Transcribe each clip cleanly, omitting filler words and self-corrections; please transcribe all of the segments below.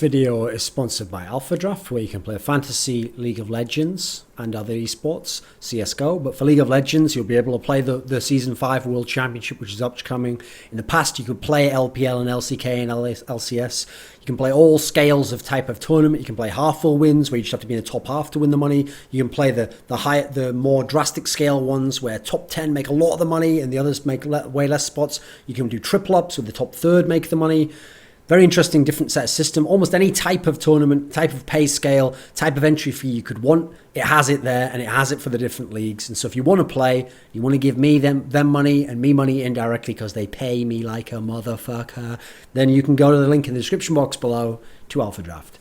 video is sponsored by AlphaDraft, where you can play Fantasy, League of Legends, and other esports, CSGO. But for League of Legends, you'll be able to play the Season 5 World Championship, which is upcoming. In the past, you could play LPL and LCK and LCS. You can play all scales of type of tournament. You can play half full wins, where you just have to be in the top half to win the money. You can play the more drastic scale ones, where top 10 make a lot of the money and the others make way less spots. You can do triple ups, with the top third make the money. Very interesting, different set of system. Almost any type of tournament, type of pay scale, type of entry fee you could want, it has it there, and it has it for the different leagues. And so if you want to play, you want to give me them money and me money indirectly because they pay me like a motherfucker, then you can go to the link in the description box below to AlphaDraft.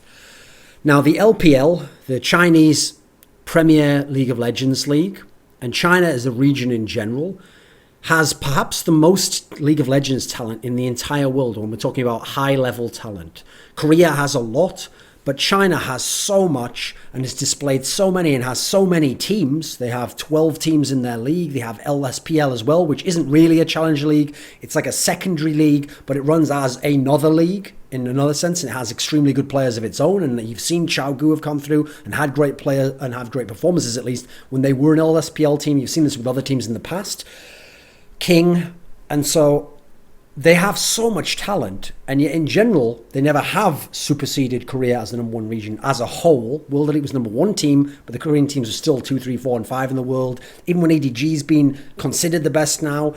Now, the LPL, the Chinese Premier League of Legends League, and China as a region in general, has perhaps the most League of Legends talent in the entire world when we're talking about high-level talent. Korea has a lot, but China has so much and has displayed so many and has so many teams. They have 12 teams in their league. They have LSPL as well, which isn't really a challenger league. It's like a secondary league, but it runs as another league in another sense, and it has extremely good players of its own. And you've seen Gu have come through and had great players and have great performances, at least when they were an LSPL team. You've seen this with other teams in the past. King, and so they have so much talent, and yet in general they never have superseded Korea as the number one region as a whole. World Elite was number one team, but the Korean teams are still 2, 3, 4, and 5 in the world. Even when ADG's been considered the best now,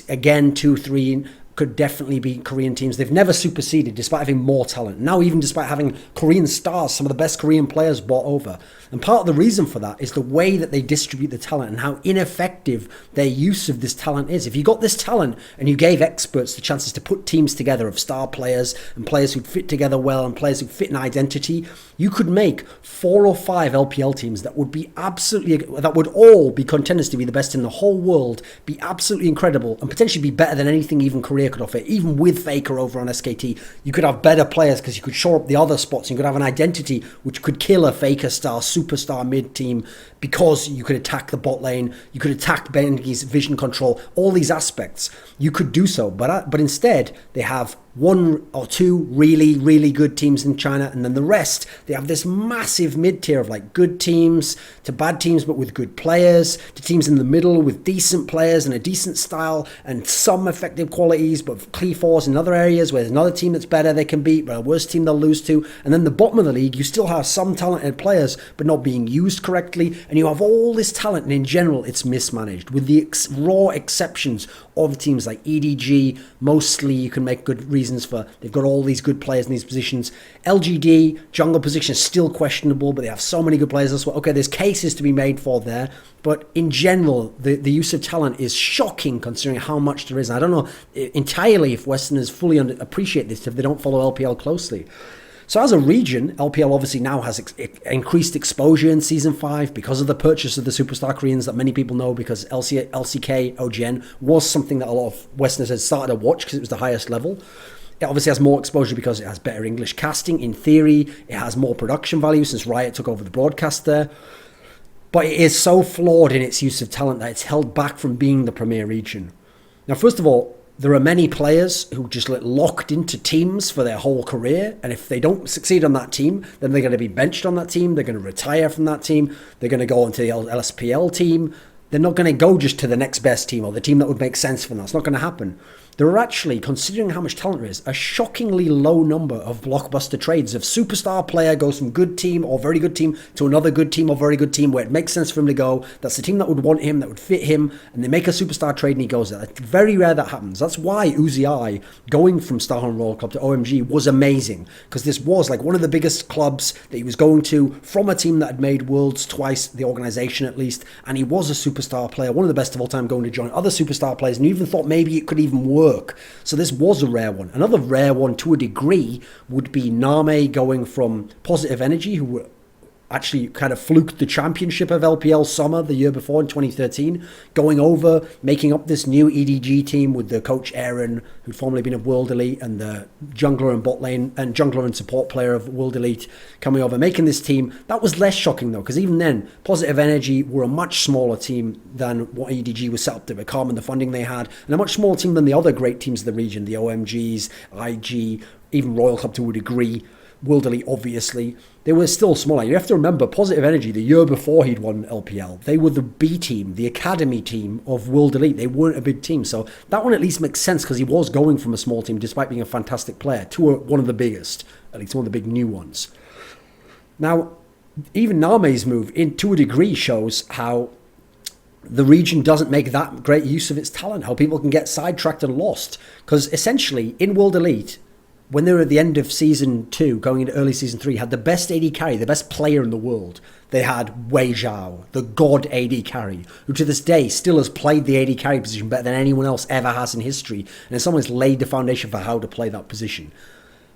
again 2, 3 could definitely be Korean teams. They've never superseded despite having more talent. Now, even despite having Korean stars, some of the best Korean players brought over. And part of the reason for that is the way that they distribute the talent and how ineffective their use of this talent is. If you got this talent and you gave experts the chances to put teams together of star players and players who'd fit together well and players who fit an identity, you could make 4 or 5 LPL teams that would all be contenders to be the best in the whole world, be absolutely incredible, and potentially be better than anything even Korea could offer. Even with Faker over on SKT, you could have better players because you could shore up the other spots. You could have an identity which could kill a Faker star, superstar mid team, because you could attack the bot lane, you could attack Bengi's vision control, all these aspects. You could do so, but instead they have 1 or 2 really, really good teams in China, and then the rest, they have this massive mid-tier of like good teams to bad teams but with good players, to teams in the middle with decent players and a decent style and some effective qualities, but key force in other areas where there's another team that's better they can beat, but a worse team they'll lose to. And then the bottom of the league, you still have some talented players but not being used correctly, and you have all this talent, and in general it's mismanaged, with the raw exceptions of teams like EDG. Mostly you can make good reasons for, they've got all these good players in these positions. LGD, jungle position is still questionable, but they have so many good players as well. Okay, there's cases to be made for there, but in general, the use of talent is shocking considering how much there is. And I don't know entirely if Westerners fully appreciate this if they don't follow LPL closely. So as a region, LPL obviously now has increased exposure in Season 5 because of the purchase of the Superstar Koreans that many people know, because LCK, OGN was something that a lot of Westerners had started to watch because it was the highest level. It obviously has more exposure because it has better English casting. In theory, it has more production value since Riot took over the broadcast there. But it is so flawed in its use of talent that it's held back from being the premier region. Now, first of all, there are many players who just get locked into teams for their whole career, and if they don't succeed on that team, then they're going to be benched on that team, they're going to retire from that team, they're going to go onto the LSPL team. They're not going to go just to the next best team or the team that would make sense for them. It's not going to happen. There are actually, considering how much talent there is, a shockingly low number of blockbuster trades. If superstar player goes from good team or very good team to another good team or very good team where it makes sense for him to go, that's the team that would want him, that would fit him, and they make a superstar trade and he goes there. It's very rare that happens. That's why Uzi going from Starhorn Royal Club to OMG was amazing, because this was like one of the biggest clubs that he was going to from a team that had made Worlds twice, the organization at least, and he was a superstar player, one of the best of all time, going to join other superstar players, and you even thought maybe it could even work. So this was a rare one. Another rare one to a degree would be Name going from Positive Energy, who were actually kind of fluked the championship of LPL Summer the year before in 2013, going over, making up this new EDG team with the coach Aaron, who'd formerly been of World Elite, and the jungler and bot lane, and jungler and support player of World Elite coming over, making this team. That was less shocking though, because even then, Positive Energy were a much smaller team than what EDG was set up to become and the funding they had, and a much smaller team than the other great teams of the region, the OMGs, IG, even Royal Club to a degree. World Elite, obviously, they were still smaller. You have to remember, Positive Energy, the year before he'd won LPL, they were the B team, the academy team of World Elite. They weren't a big team. So that one at least makes sense because he was going from a small team, despite being a fantastic player, to one of the biggest, at least one of the big new ones. Now, even Name's move, to a degree, shows how the region doesn't make that great use of its talent, how people can get sidetracked and lost. Because essentially, in World Elite, when they were at the end of Season 2, going into early Season 3, had the best AD carry, the best player in the world. They had Wei Zhao, the god AD carry, who to this day still has played the AD carry position better than anyone else ever has in history, and in some ways laid the foundation for how to play that position.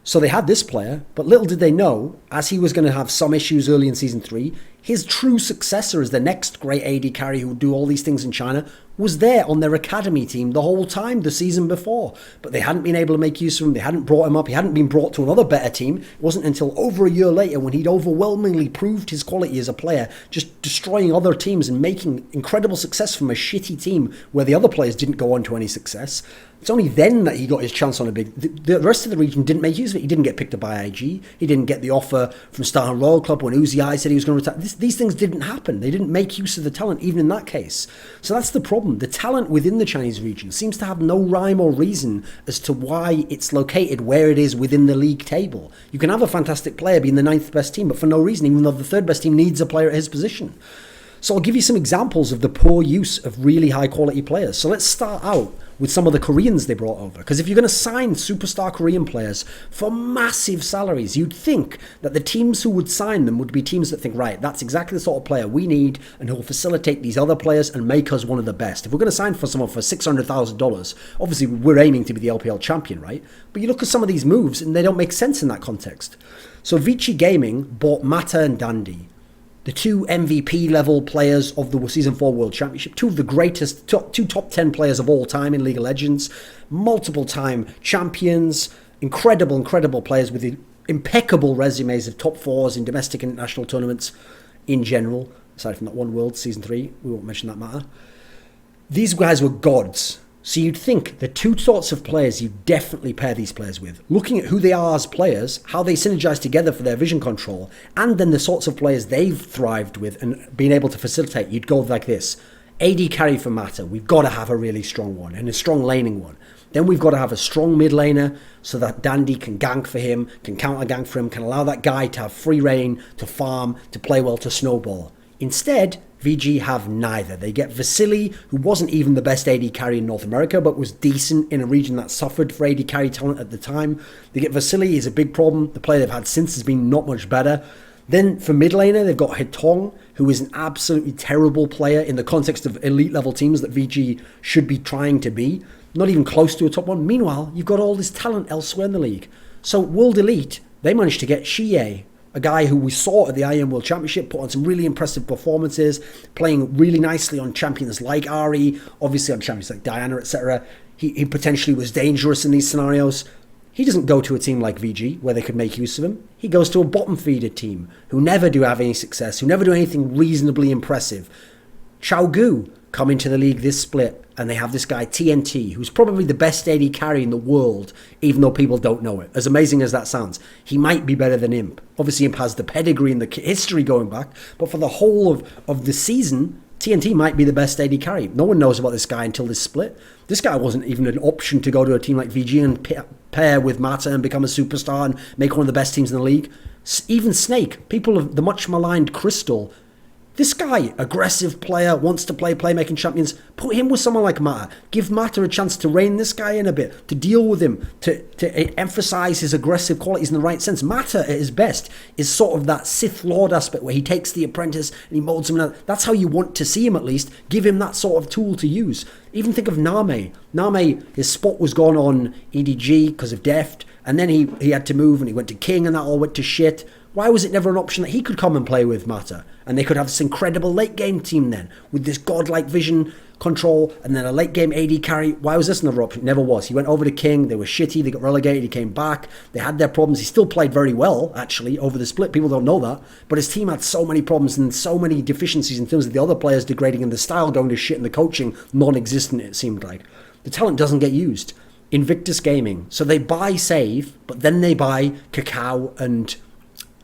So they had this player, but little did they know, as he was going to have some issues early in Season 3, his true successor as the next great AD carry who would do all these things in China was there on their academy team the whole time the season before. But they hadn't been able to make use of him. They hadn't brought him up. He hadn't been brought to another better team. It wasn't until over a year later when he'd overwhelmingly proved his quality as a player, just destroying other teams and making incredible success from a shitty team where the other players didn't go on to any success. It's only then that he got his chance on a big... The rest of the region didn't make use of it. He didn't get picked up by IG. He didn't get the offer from Star and Royal Club when Uzi I said he was going to retire. These things didn't happen. They didn't make use of the talent, even in that case. So that's the problem. The talent within the Chinese region seems to have no rhyme or reason as to why it's located where it is within the league table. You can have a fantastic player being the 9th best team, but for no reason, even though the 3rd best team needs a player at his position. So I'll give you some examples of the poor use of really high quality players. So let's start out with some of the Koreans they brought over. Because if you're going to sign superstar Korean players for massive salaries, you'd think that the teams who would sign them would be teams that think, right, that's exactly the sort of player we need and who will facilitate these other players and make us one of the best. If we're going to sign for someone for $600,000, obviously we're aiming to be the LPL champion, right? But you look at some of these moves and they don't make sense in that context. So Vici Gaming bought Mata and Dandy, the 2 MVP level players of the Season 4 World Championship, 2 of the greatest, 2 top 10 players of all time in League of Legends, multiple time champions, incredible players with impeccable resumes of top 4s in domestic and international tournaments in general, aside from that one World Season 3, we won't mention that matter. These guys were gods. So you'd think the 2 sorts of players you definitely pair these players with, looking at who they are as players, how they synergize together for their vision control, and then the sorts of players they've thrived with and been able to facilitate, you'd go like this. AD carry for Mata, we've got to have a really strong one, and a strong laning one. Then we've got to have a strong mid laner so that Dandy can gank for him, can counter gank for him, can allow that guy to have free reign, to farm, to play well, to snowball. Instead, VG have neither. They get Vasily, who wasn't even the best AD carry in North America, but was decent in a region that suffered for AD carry talent at the time. They get Vasily, he's a big problem. The player they've had since has been not much better. Then for mid laner, they've got Hitong, who is an absolutely terrible player in the context of elite level teams that VG should be trying to be. Not even close to a top one. Meanwhile, you've got all this talent elsewhere in the league. So World Elite, they managed to get Xie, a guy who we saw at the IM World Championship, put on some really impressive performances, playing really nicely on champions like Ari, obviously on champions like Diana, etc. He potentially was dangerous in these scenarios. He doesn't go to a team like VG where they could make use of him. He goes to a bottom feeder team who never do have any success, who never do anything reasonably impressive. Gu come into the league this split, and they have this guy TNT, who's probably the best AD carry in the world, even though people don't know it. As amazing as that sounds, he might be better than Imp. Obviously, Imp has the pedigree and the history going back, but for the whole of the season, TNT might be the best AD carry. No one knows about this guy until this split. This guy wasn't even an option to go to a team like VG and pair with Mata and become a superstar and make one of the best teams in the league. Even Snake, people of the much maligned Crystal, this guy, aggressive player, wants to play playmaking champions. Put him with someone like Mata. Give Mata a chance to rein this guy in a bit, to deal with him, to emphasize his aggressive qualities in the right sense. Mata, at his best, is sort of that Sith Lord aspect where he takes the apprentice and he molds him. That's how you want to see him, at least. Give him that sort of tool to use. Even think of Name. Name, his spot was gone on EDG because of Deft, and then he had to move and he went to King and that all went to shit. Why was it never an option that he could come and play with Mata? And they could have this incredible late game team then, with this godlike vision control, and then a late game AD carry. Why was this another option? Never was. He went over to King, they were shitty, they got relegated, he came back, they had their problems. He still played very well, actually, over the split. People don't know that. But his team had so many problems and so many deficiencies in terms of the other players degrading and the style going to shit and the coaching non-existent, it seemed like. The talent doesn't get used. Invictus Gaming. So they buy Save, but then they buy Cacao and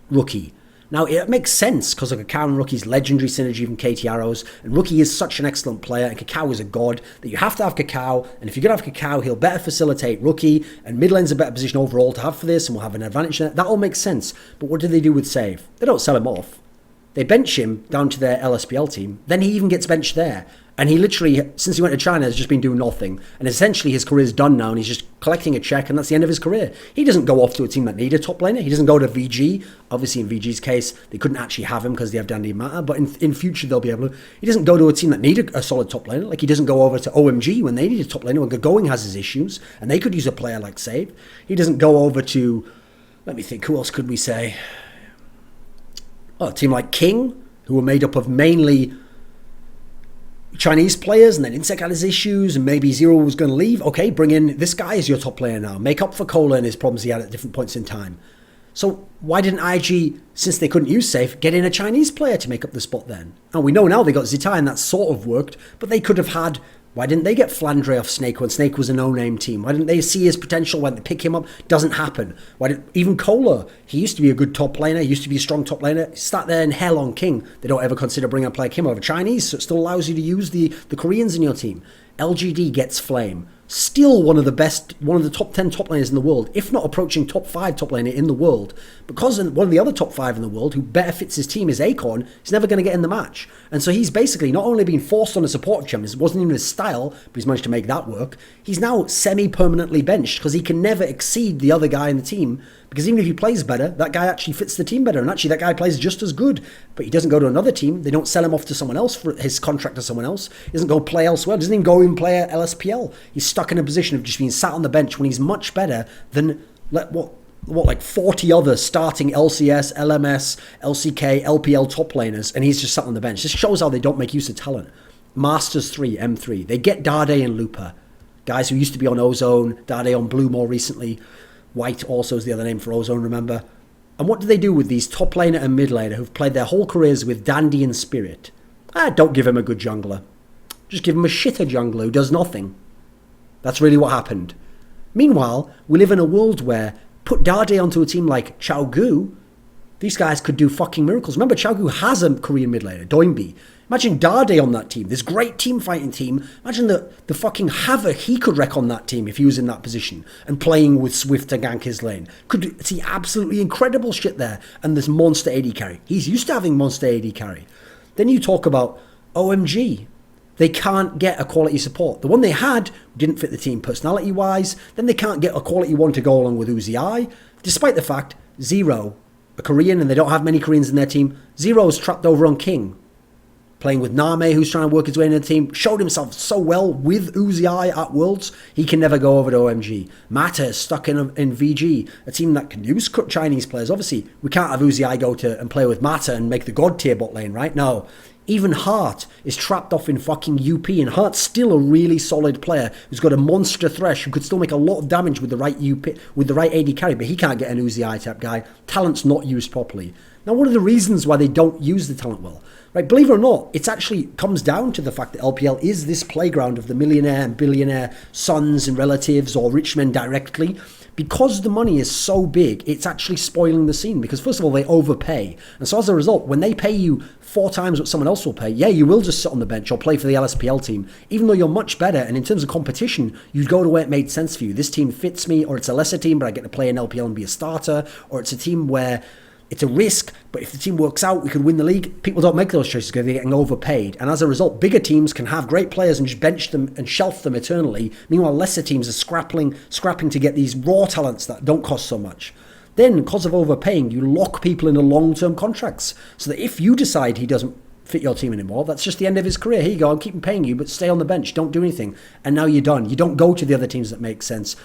Rookie. Now, it makes sense because of Cacao and Rookie's legendary synergy from KT Arrows, and Rookie is such an excellent player, and Cacao is a god, that you have to have Cacao, and if you're going to have Cacao, he'll better facilitate Rookie, and mid lane's a better position overall to have for this, and we'll have an advantage there. That all makes sense, but what do they do with Save? They don't sell him off. They bench him down to their LSPL team, then he even gets benched there. And he literally, since he went to China, has just been doing nothing. And essentially his career's done now and he's just collecting a check and that's the end of his career. He doesn't go off to a team that need a top laner. He doesn't go to VG. Obviously in VG's case, they couldn't actually have him because they have Dandy and Mata. But in future, they'll be able to. He doesn't go to a team that need a solid top laner. Like he doesn't go over to OMG when they need a top laner. When Going has his issues and they could use a player like Save. He doesn't go over to, let me think, who else could we say? Oh, a team like King, who were made up of mainly Chinese players, and then Insect had his issues, and maybe Zero was going to leave. Okay, bring in this guy as your top player now. Make up for Cola and his problems he had at different points in time. So why didn't IG, since they couldn't use Safe, get in a Chinese player to make up the spot then? And we know now they got Zitai and that sort of worked, but they could have had. Why didn't they get Flandre off Snake when Snake was a no-name team? Why didn't they see his potential when they pick him up? Doesn't happen. Why did even Kohler? He used to be a good top laner. He used to be a strong top laner. Sat there in hell on King. They don't ever consider bringing a player like him over Chinese, so it still allows you to use the Koreans in your team. LGD gets Flame. Still one of the top 10 top laners in the world, if not approaching top 5 top laner in the world. Because one of the other top 5 in the world who better fits his team is Acorn, he's never going to get in the match. And so he's basically not only being forced on a support champion, it wasn't even his style, but he's managed to make that work. He's now semi-permanently benched because he can never exceed the other guy in the team. Because even if he plays better, that guy actually fits the team better. And actually that guy plays just as good. But he doesn't go to another team. They don't sell him off to someone else for his contract to someone else. He doesn't go play elsewhere. He doesn't even go and play at LSPL. He's stuck in a position of just being sat on the bench when he's much better than like 40 other starting LCS, LMS, LCK, LPL top laners. And he's just sat on the bench. This shows how they don't make use of talent. Masters 3, M3. They get Dade and Looper. Guys who used to be on Ozone. Dade on Blue more recently. White also is the other name for Ozone, remember? And what do they do with these top laner and mid laner who've played their whole careers with Dandy and Spirit? Don't give him a good jungler. Just give him a shitter jungler who does nothing. That's really what happened. Meanwhile, we live in a world where put Dade onto a team like Chaogu, these guys could do fucking miracles. Remember, Chaogu has a Korean mid laner, Doinbi. Imagine Dade on that team, this great team fighting team. Imagine the fucking havoc he could wreak on that team if he was in that position and playing with Swift to gank his lane. Could see absolutely incredible shit there. And this monster AD carry. He's used to having monster AD carry. Then you talk about OMG. They can't get a quality support. The one they had didn't fit the team personality-wise. Then they can't get a quality one to go along with Uzi I, despite the fact Zero, a Korean, and they don't have many Koreans in their team, Zero's trapped over on King. Playing with Name, who's trying to work his way into the team, showed himself so well with Uzi I at Worlds, he can never go over to OMG. Mata is stuck in VG, a team that can use Chinese players. Obviously, we can't have Uzi I go to and play with Mata and make the god tier bot lane, right? No. Even Hart is trapped off in fucking UP, and Hart's still a really solid player who's got a monster thresh who could still make a lot of damage with the right UP, with the right AD carry, but he can't get an Uzi I type guy. Talent's not used properly. Now, what are the reasons why they don't use the talent well? Right, believe it or not, it actually comes down to the fact that LPL is this playground of the millionaire and billionaire sons and relatives or rich men directly. Because the money is so big, it's actually spoiling the scene. Because first of all, they overpay. And so as a result, when they pay you 4 times what someone else will pay, yeah, you will just sit on the bench or play for the LSPL team, even though you're much better. And in terms of competition, you'd go to where it made sense for you. This team fits me, or it's a lesser team, but I get to play in LPL and be a starter, or it's a team where it's a risk, but if the team works out, we could win the league. People don't make those choices because they're getting overpaid. And as a result, bigger teams can have great players and just bench them and shelf them eternally. Meanwhile, lesser teams are scrapping to get these raw talents that don't cost so much. Then, because of overpaying, you lock people into long-term contracts. So that if you decide he doesn't fit your team anymore, that's just the end of his career. Here you go, I'm keeping paying you, but stay on the bench. Don't do anything. And now you're done. You don't go to the other teams that make sense.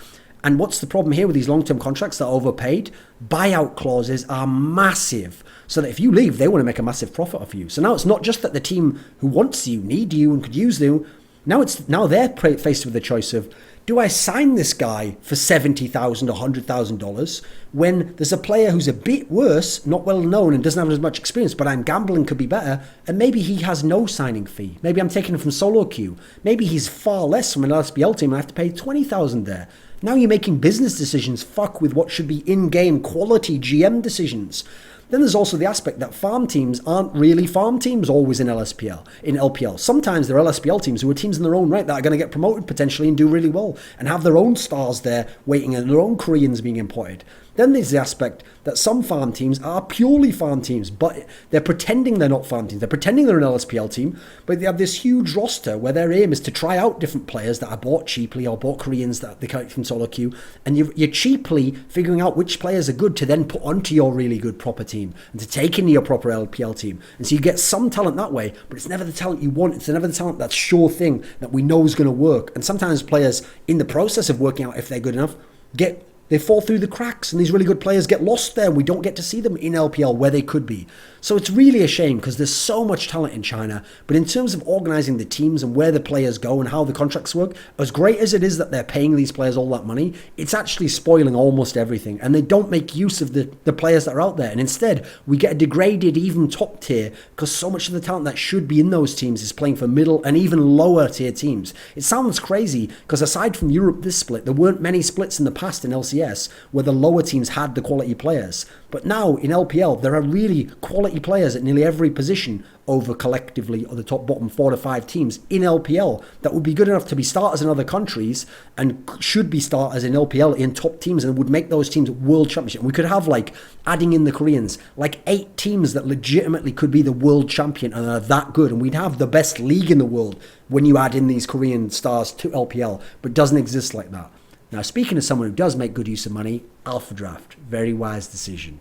And what's the problem here with these long-term contracts that are overpaid? Buyout clauses are massive. So that if you leave, they want to make a massive profit off you. So now it's not just that the team who wants you, need you, and could use you. Now they're faced with the choice of, do I sign this guy for $70,000 or $100,000 when there's a player who's a bit worse, not well known, and doesn't have as much experience, but I'm gambling could be better, and maybe he has no signing fee. Maybe I'm taking him from solo queue. Maybe he's far less from an LSBL team and I have to pay $20,000 there. Now you're making business decisions fuck with what should be in-game quality GM decisions. Then there's also the aspect that farm teams aren't really farm teams always in LPL. Sometimes they're LSPL teams who are teams in their own right that are going to get promoted potentially and do really well and have their own stars there waiting and their own Koreans being imported. Then there's the aspect that some farm teams are purely farm teams, but they're pretending they're not farm teams. They're pretending they're an LSPL team, but they have this huge roster where their aim is to try out different players that are bought cheaply or bought Koreans that they collect from solo queue. And you're cheaply figuring out which players are good to then put onto your really good proper team and to take into your proper LPL team. And so you get some talent that way, but it's never the talent you want. It's never the talent that's sure thing that we know is going to work. And sometimes players, in the process of working out if they're good enough, they fall through the cracks, and these really good players get lost there. We don't get to see them in LPL where they could be. So it's really a shame because there's so much talent in China. But in terms of organising the teams and where the players go and how the contracts work, as great as it is that they're paying these players all that money, it's actually spoiling almost everything. And they don't make use of the players that are out there. And instead, we get a degraded, even top tier because so much of the talent that should be in those teams is playing for middle and even lower tier teams. It sounds crazy because aside from Europe this split, there weren't many splits in the past in LCS where the lower teams had the quality players. But now in LPL, there are really quality players at nearly every position over collectively or the top bottom 4 to 5 teams in LPL that would be good enough to be starters in other countries and should be starters in LPL in top teams and would make those teams world championship. We could have, like, adding in the Koreans, like 8 teams that legitimately could be the world champion and are that good. And we'd have the best league in the world when you add in these Korean stars to LPL, but it doesn't exist like that. Now, speaking of someone who does make good use of money, AlphaDraft, very wise decision.